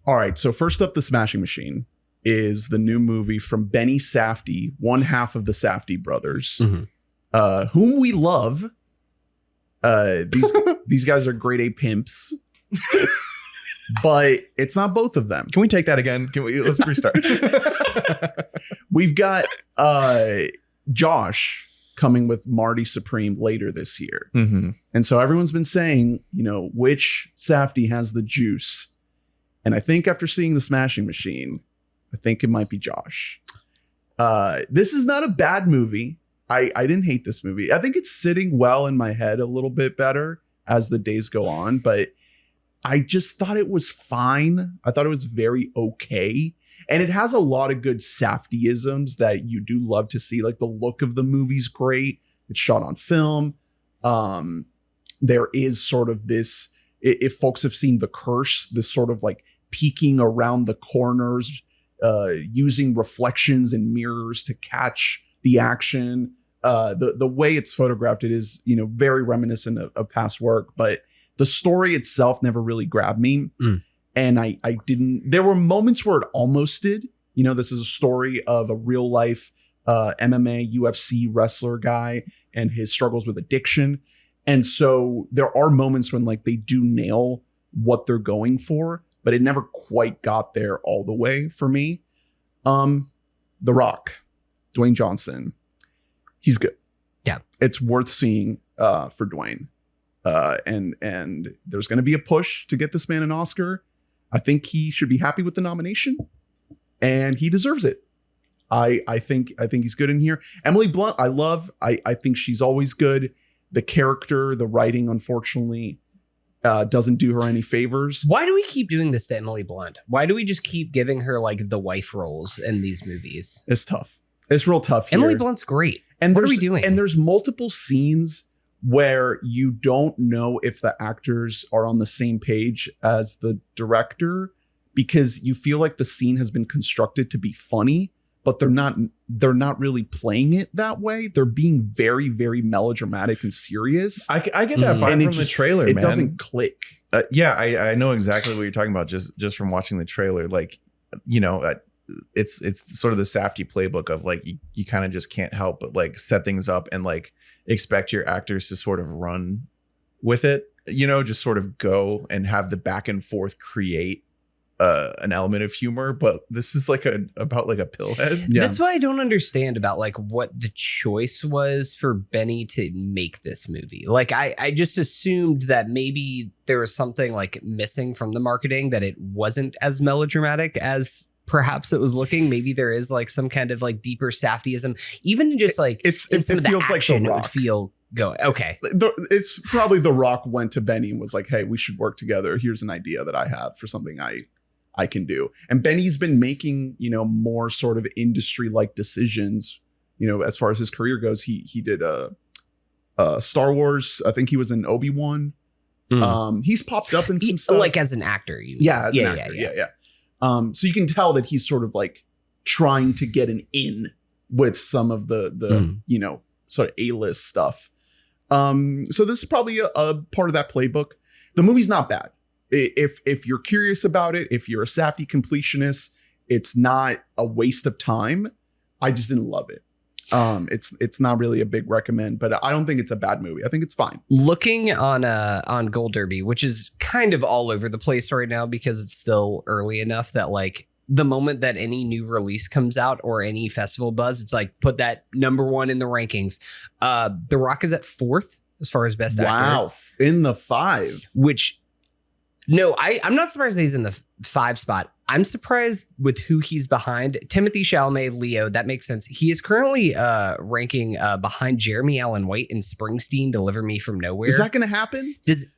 All right. So first up, The Smashing Machine is the new movie from Benny Safdie, one half of the Safdie brothers, whom we love. These guys are grade A pimps, but it's not both of them. Can we take that again? Let's restart. We've got Josh coming with Marty Supreme later this year. And so everyone's been saying, which Safdie has the juice? And I think after seeing The Smashing Machine, I think it might be Josh. This is not a bad movie. I didn't hate this movie. I think it's sitting well in my head a little bit better as the days go on, but I just thought it was fine. I thought it was very okay. And it has a lot of good Safdieisms that you do love to see. Like the look of the movie's great. It's shot on film. There is sort of this, if folks have seen The Curse, this sort of like peeking around the corners, using reflections and mirrors to catch the action. The way it's photographed, it is, very reminiscent of past work, but the story itself never really grabbed me. And I didn't, there were moments where it almost did. This is a story of a real life MMA, UFC wrestler guy and his struggles with addiction. And so there are moments when like they do nail what they're going for, but it never quite got there all the way for me. The Rock, Dwayne Johnson, he's good. Yeah. It's worth seeing for Dwayne. And there's going to be a push to get this man an Oscar. I think he should be happy with the nomination and he deserves it. I think he's good in here. Emily Blunt, I think she's always good. The character, the writing, unfortunately, doesn't do her any favors. Why do we keep doing this to Emily Blunt? Why do we just keep giving her like the wife roles in these movies? It's tough. It's real tough here. Emily Blunt's great. And what are we doing? And there's multiple scenes where you don't know if the actors are on the same page as the director because you feel like the scene has been constructed to be funny, but they're not really playing it that way. They're being very, very melodramatic and serious. I get that vibe from the trailer, man. It doesn't click. Yeah, I know exactly what you're talking about just from watching the trailer. Like, it's sort of the Safdie playbook of like you kind of just can't help but like set things up and like expect your actors to sort of run with it, just sort of go and have the back and forth create an element of humor. But this is like about like a pillhead. Yeah. That's why I don't understand about like what the choice was for Benny to make this movie. Like I just assumed that maybe there was something like missing from the marketing, that it wasn't as melodramatic as perhaps it was looking. Maybe there is like some kind of like deeper Safdieism, even just like it feels like The Rock. It would feel going. Okay. It's probably The Rock went to Benny and was like, hey, we should work together. Here's an idea that I have for something I can do. And Benny's been making, more sort of industry like decisions, as far as his career goes. He did Star Wars. I think he was in Obi-Wan. He's popped up in some stuff. Like as an actor. Yeah. As an actor. Yeah. So you can tell that he's sort of like trying to get an in with some of the sort of A-list stuff. So this is probably a part of that playbook. The movie's not bad. If you're curious about it, if you're a Safdie completionist, it's not a waste of time. I just didn't love it. It's not really a big recommend, but I don't think it's a bad movie. I think it's fine. Looking on Gold Derby, which is kind of all over the place right now because it's still early enough that like the moment that any new release comes out or any festival buzz, it's like put that number one in the rankings. The Rock is at 4th as far as best actor. Wow, in the 5. Which no, I'm not surprised that he's in the 5 spot. I'm surprised with who he's behind. Timothée Chalamet, Leo, that makes sense. He is currently ranking behind Jeremy Allen White and Springsteen, Deliver Me From Nowhere. Is that going to happen? Does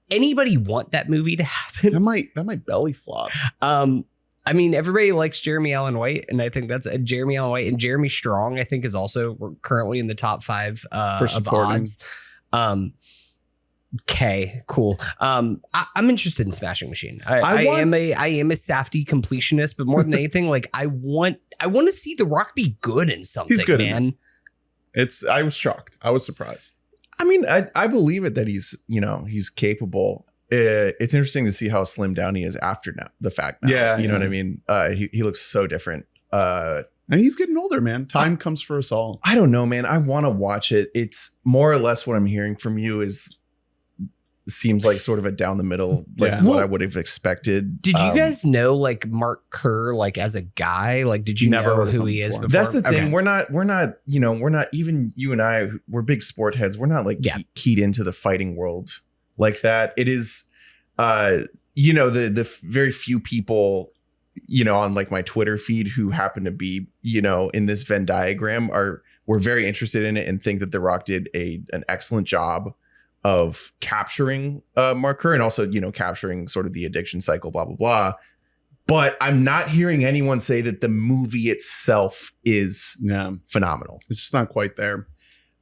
anybody want that movie to happen? That might belly flop. I mean, everybody likes Jeremy Allen White, and I think that's Jeremy Allen White, and Jeremy Strong, I think, is also currently in the top 5 for supporting. Of odds. Okay, cool. I'm interested in Smashing Machine. I am a Safdie completionist, but more than anything, like I want to see The Rock be good in something. He's good, man. I was shocked. I was surprised. I mean, I believe it that he's capable. it's interesting to see how slimmed down he is after the fact now. Yeah, you know what I mean? He looks so different. And he's getting older, man. Time comes for us all. I don't know, man. I want to watch it. It's more or less what I'm hearing from you seems like sort of a down the middle, like what I would have expected. Did you guys know like Mark Kerr, like as a guy? Like, did you know who he is before? That's the thing. We're not, even you and I, we're big sport heads. We're not like keyed into the fighting world like that. It is, the very few people, on like my Twitter feed who happen to be, in this Venn diagram were very interested in it and think that The Rock did an excellent job of capturing Mark Kerr and also, capturing sort of the addiction cycle, blah, blah, blah. But I'm not hearing anyone say that the movie itself is phenomenal. It's just not quite there.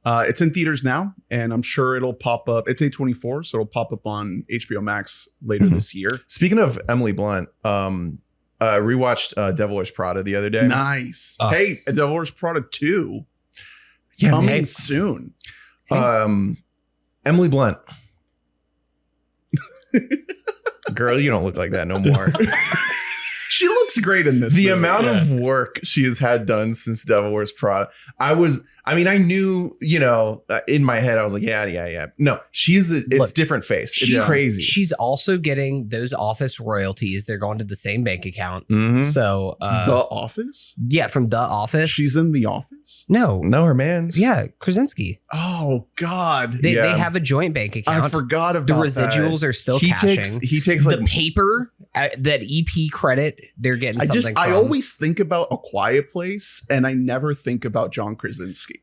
It's in theaters now, and I'm sure it'll pop up. It's A24, so it'll pop up on HBO Max later this year. Speaking of Emily Blunt, rewatched Devil Wears Prada the other day. Nice. Hey, Devil Wears Prada 2 coming soon. Emily Blunt. Girl, you don't look like that no more. She looks great in this The movie. amount of work she has had done since Devil Wears Prada. I knew, in my head, I was like, yeah. No, it's different face. It's crazy. She's also getting those Office royalties. They're going to the same bank account. Mm-hmm. So The Office? Yeah, from The Office. She's in The Office? No, her man's. Yeah, Krasinski. Oh God. They have a joint bank account. I forgot about the residuals are still cashing. He takes the paper, that EP credit. They're getting something. I always think about A Quiet Place, and I never think about John Krasinski.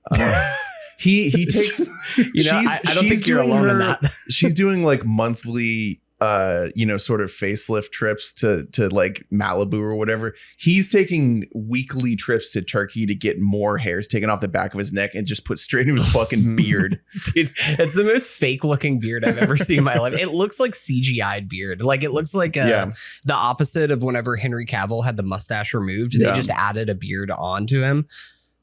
He takes. I don't think you're alone in that. She's doing like monthly, sort of facelift trips to like Malibu or whatever. He's taking weekly trips to Turkey to get more hairs taken off the back of his neck and just put straight into his fucking beard. Dude, it's the most fake looking beard I've ever seen in my life. It looks like CGI'd beard. Like it looks like the opposite of whenever Henry Cavill had the mustache removed. They just added a beard onto him.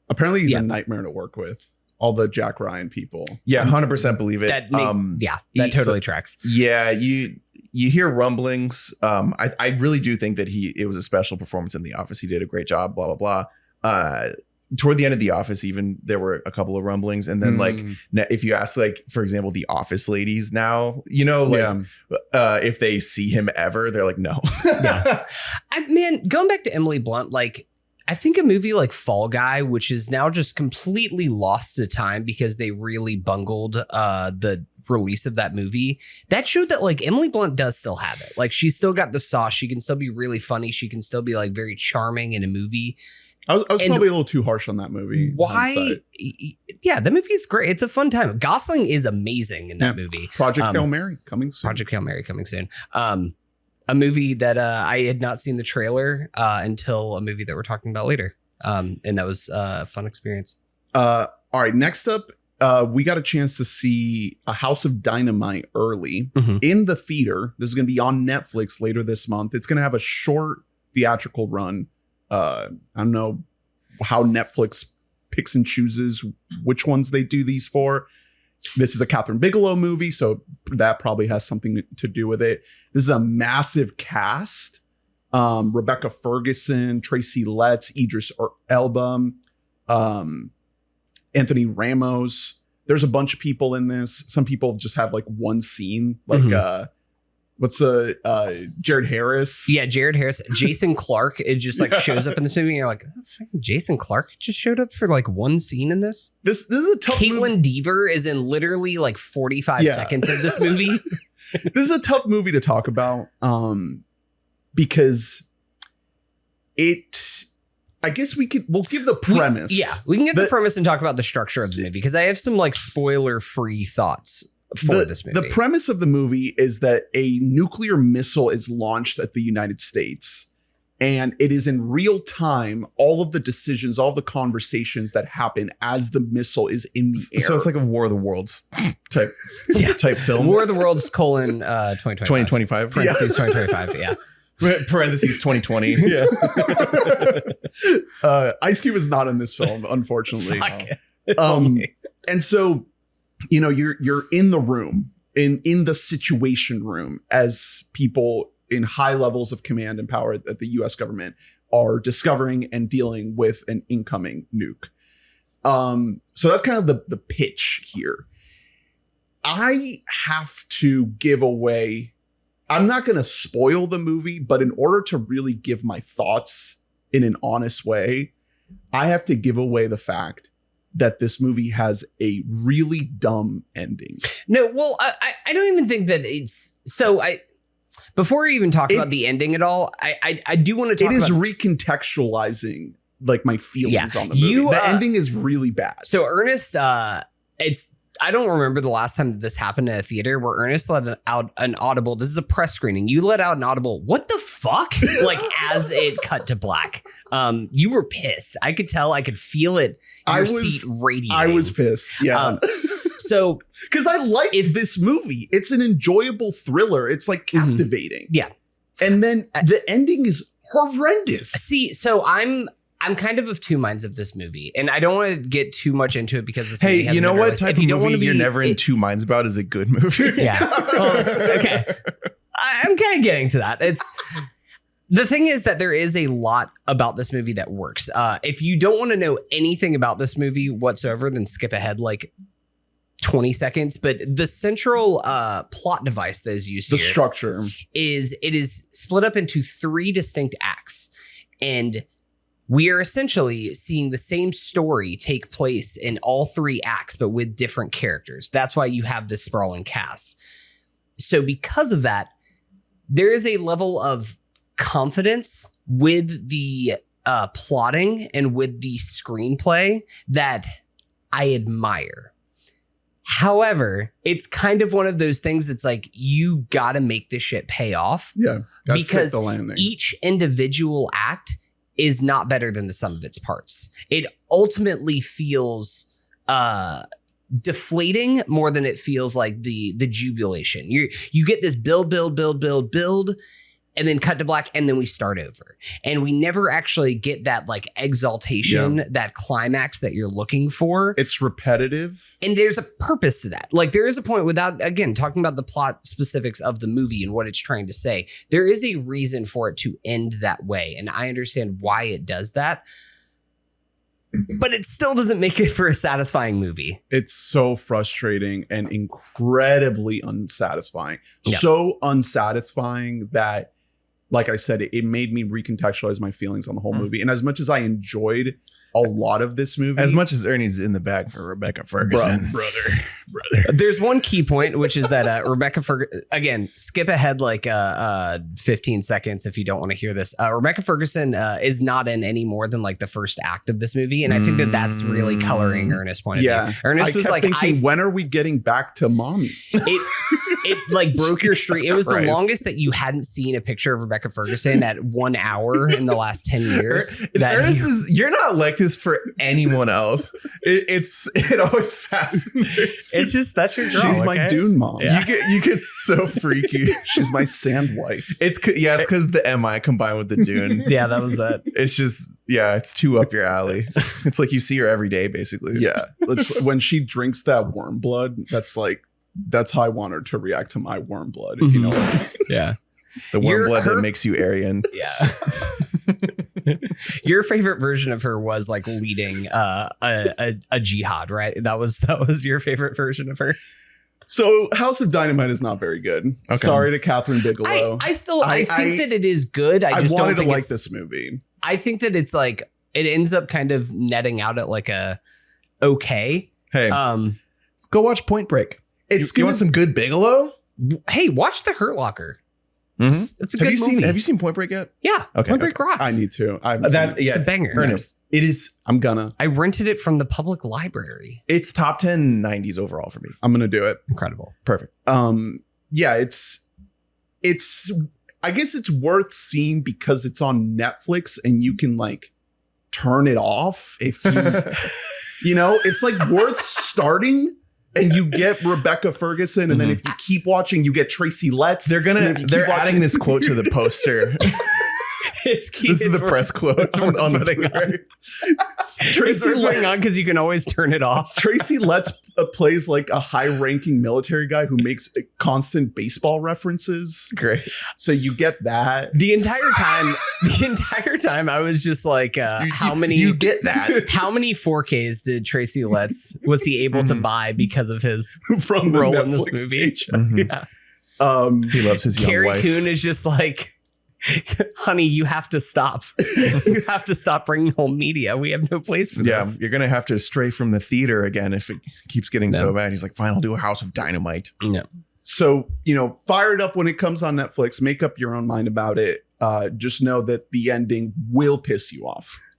Apparently he's a nightmare to work with. All the Jack Ryan people. Yeah, 100% believe it. That totally tracks. Yeah, you hear rumblings. I really do think that it was a special performance in The Office. He did a great job, blah, blah, blah. Toward the end of The Office, even there were a couple of rumblings. And then if you ask, like, for example, the Office ladies now, if they see him ever, they're like, no. Man, going back to Emily Blunt, like, I think a movie like Fall Guy, which is now just completely lost to time because they really bungled the release of that movie, that showed that like Emily Blunt does still have it. Like she's still got the sauce. She can still be really funny. She can still be like very charming in a movie. I was probably a little too harsh on that movie. Why? Yeah, the movie is great. It's a fun time. Gosling is amazing in that movie. Project Hail Mary coming soon. A movie that I had not seen the trailer until a movie that we're talking about later. And that was a fun experience. All right. Next up, we got a chance to see A House of Dynamite early in the theater. This is going to be on Netflix later this month. It's going to have a short theatrical run. I don't know how Netflix picks and chooses which ones they do these for. This is a Katherine Bigelow movie, so that probably has something to do with it. This is a massive cast. Rebecca Ferguson, Tracy Letts, Idris Elba, Anthony Ramos. There's a bunch of people in this. Some people just have like one scene, like Jared Harris? Yeah, Jared Harris. Jason Clarke. It just like shows up in this movie, and you're like, Jason Clarke just showed up for like one scene in this. This is a tough. Caitlin Dever is in literally like 45 seconds of this movie. This is a tough movie to talk about, because I guess we'll give the premise. We can get the premise and talk about the structure of the movie, because I have some like spoiler-free thoughts for this movie. The premise of the movie is that a nuclear missile is launched at the United States, and it is in real time, all of the decisions, all of the conversations that happen as the missile is in the air. So it's like a War of the Worlds type film. War of the Worlds : 2025. Parentheses 2025. Yeah. Parentheses 2020. Yeah. Ice Cube is not in this film, unfortunately. Fuck. And so, you're in the room in the situation room as people in high levels of command and power at the US government are discovering and dealing with an incoming nuke. So that's kind of the pitch here. I have to give away, I'm not going to spoil the movie, but in order to really give my thoughts in an honest way, I have to give away the fact that this movie has a really dumb ending. No, well, I don't even think that it's so. Before we even talk about the ending at all, I do want to talk. It is recontextualizing like my feelings on the movie. The ending is really bad. So Ernest, I don't remember the last time that this happened in a theater where Ernest let out an audible. This is a press screening. You let out an audible. What the fuck? Like as it cut to black. You were pissed. I could tell. I could feel it. Your seat radiating. I was pissed. Yeah. So because I like this movie. It's an enjoyable thriller. It's like captivating. Yeah. And then the ending is horrendous. See, so I'm kind of two minds of this movie, and I don't want to get too much into it because this movie has you know what type of movie you're never in two minds about is a good movie. Yeah. Well, okay. I'm kind of getting to that. The thing is that there is a lot about this movie that works. If you don't want to know anything about this movie whatsoever, then skip ahead like 20 seconds. But the central plot device that is used the here structure is it is split up into 3 distinct acts, and we are essentially seeing the same story take place in all 3 acts, but with different characters. That's why you have this sprawling cast. So because of that, there is a level of confidence with the plotting and with the screenplay that I admire. However, it's kind of one of those things that's like, you got to make this shit pay off. Yeah. Because each individual act is not better than the sum of its parts. It ultimately feels deflating more than it feels like the jubilation. You get this build, and then cut to black, and then we start over. And we never actually get that like exaltation, that climax that you're looking for. It's repetitive. And there's a purpose to that. Like there is a point, without, again, talking about the plot specifics of the movie and what it's trying to say, there is a reason for it to end that way. And I understand why it does that. But it still doesn't make it for a satisfying movie. It's so frustrating and incredibly unsatisfying. Yeah. So unsatisfying that, like I said, it made me recontextualize my feelings on the whole movie. And as much as I enjoyed a lot of this movie, as much as Ernie's in the bag for Rebecca Ferguson, brother. There's one key point, which is that Rebecca Ferguson, again, skip ahead like 15 seconds if you don't want to hear this. Rebecca Ferguson is not in any more than like the first act of this movie, and I think that that's really coloring Ernest's point of view. Ernest was like, thinking, when are we getting back to mommy? It like broke your streak. It was the longest that you hadn't seen a picture of Rebecca Ferguson at 1 hour in the last 10 years. You're not like this for anyone else. It always fascinates. It's just, that's your girl. She's my Dune mom. Yeah. You get so freaky. She's my sand wife. It's because the MI combined with the Dune. Yeah, that was it. It's just, it's too up your alley. It's like you see her every day, basically. Yeah. When she drinks that worm blood, that's how I want her to react to my worm blood, if you know what I mean. Yeah. The worm blood that makes you Aryan. Yeah. Your favorite version of her was like leading a jihad, right? That was your favorite version of her. So House of Dynamite is not very good. Okay. Sorry to Katherine Bigelow. I think that it is good. I just wanted don't think to like this movie. I think that it's like, it ends up kind of netting out at like a okay. Hey, go watch Point Break. You want some good Bigelow? Hey, watch The Hurt Locker. Mm-hmm. It's a good movie. Have you seen Point Break yet? Yeah. Okay. Point Break rocks. I need to. It's a banger. Ernest. It is. I'm gonna. I rented it from the public library. It's top 10 90s overall for me. I'm gonna do it. Incredible. Perfect. Yeah, it's I guess it's worth seeing because it's on Netflix and you can like turn it off if you it's like worth starting. And you get Rebecca Ferguson, and then if you keep watching, you get Tracy Letts. They're adding this quote to the poster. This is the press quote on the Blu-ray. Tracy putting on because you can always turn it off. Tracy Letts plays like a high-ranking military guy who makes constant baseball references. Great. So you get that The entire time, I was just like, how many? You get that How many 4Ks did Tracy Letts was he able to buy because of his from the role Netflix in this movie? paycheck. Yeah. He loves his young Carrie wife. Coon is just like, honey, you have to stop. You have to stop bringing home media. We have no place for this. You're gonna have to stray from the theater again if it keeps getting so bad. He's like, fine, I'll do A House of Dynamite. Yeah. So, fire it up when it comes on Netflix. Make up your own mind about it. Just know that the ending will piss you off.